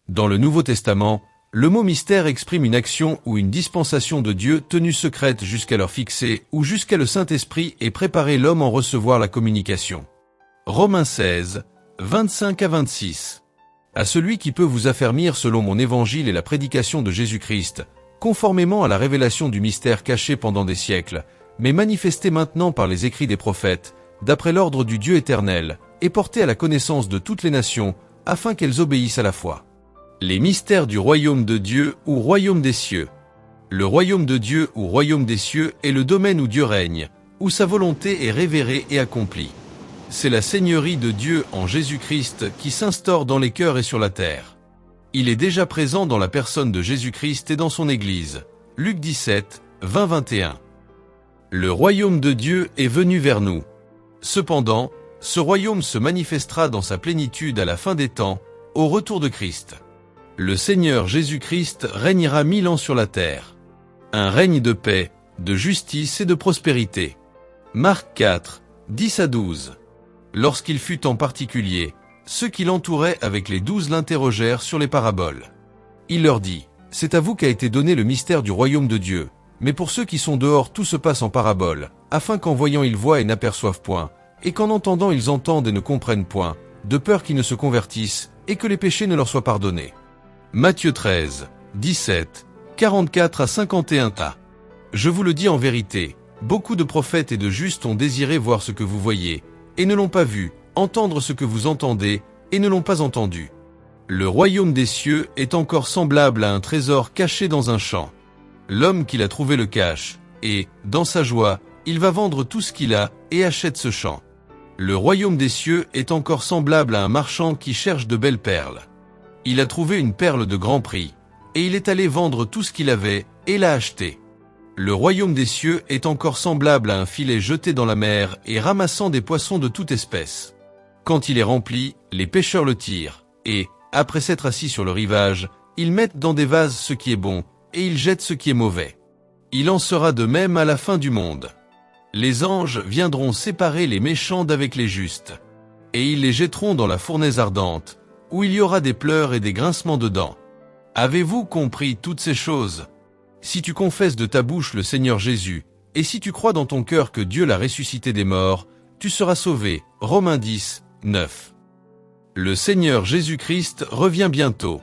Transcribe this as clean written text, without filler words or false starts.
Dans le Nouveau Testament, le mot mystère exprime une action ou une dispensation de Dieu tenue secrète jusqu'à l'heure fixée ou jusqu'à le Saint-Esprit ait préparé l'homme en recevoir la communication. Romains 16, 25 à 26. À celui qui peut vous affermir selon mon évangile et la prédication de Jésus-Christ, conformément à la révélation du mystère caché pendant des siècles, mais manifesté maintenant par les écrits des prophètes, d'après l'ordre du Dieu éternel, et porté à la connaissance de toutes les nations, afin qu'elles obéissent à la foi. Les mystères du royaume de Dieu ou royaume des cieux. Le royaume de Dieu ou royaume des cieux est le domaine où Dieu règne, où sa volonté est révérée et accomplie. C'est la seigneurie de Dieu en Jésus-Christ qui s'instaure dans les cœurs et sur la terre. Il est déjà présent dans la personne de Jésus-Christ et dans son Église. Luc 17, 20-21. Le royaume de Dieu est venu vers nous. Cependant, ce royaume se manifestera dans sa plénitude à la fin des temps, au retour de Christ. Le Seigneur Jésus-Christ régnera 1000 ans sur la terre. Un règne de paix, de justice et de prospérité. Marc 4, 10 à 12. Lorsqu'il fut en particulier, ceux qui l'entouraient avec les 12 l'interrogèrent sur les paraboles. Il leur dit, « C'est à vous qu'a été donné le mystère du royaume de Dieu, mais pour ceux qui sont dehors tout se passe en paraboles, afin qu'en voyant ils voient et n'aperçoivent point, et qu'en entendant ils entendent et ne comprennent point, de peur qu'ils ne se convertissent, et que les péchés ne leur soient pardonnés. » Matthieu 13, 17, 44 à 51a. Je vous le dis en vérité, beaucoup de prophètes et de justes ont désiré voir ce que vous voyez, et ne l'ont pas vu, entendre ce que vous entendez, et ne l'ont pas entendu. Le royaume des cieux est encore semblable à un trésor caché dans un champ. L'homme qui l'a trouvé le cache, et, dans sa joie, il va vendre tout ce qu'il a, et achète ce champ. Le royaume des cieux est encore semblable à un marchand qui cherche de belles perles. Il a trouvé une perle de grand prix, et il est allé vendre tout ce qu'il avait, et l'a acheté. Le royaume des cieux est encore semblable à un filet jeté dans la mer et ramassant des poissons de toute espèce. Quand il est rempli, les pêcheurs le tirent, et, après s'être assis sur le rivage, ils mettent dans des vases ce qui est bon, et ils jettent ce qui est mauvais. Il en sera de même à la fin du monde. Les anges viendront séparer les méchants d'avec les justes, et ils les jetteront dans la fournaise ardente, où il y aura des pleurs et des grincements de dents. Avez-vous compris toutes ces choses? Si tu confesses de ta bouche le Seigneur Jésus, et si tu crois dans ton cœur que Dieu l'a ressuscité des morts, tu seras sauvé. Romains 10, 9. Le Seigneur Jésus-Christ revient bientôt.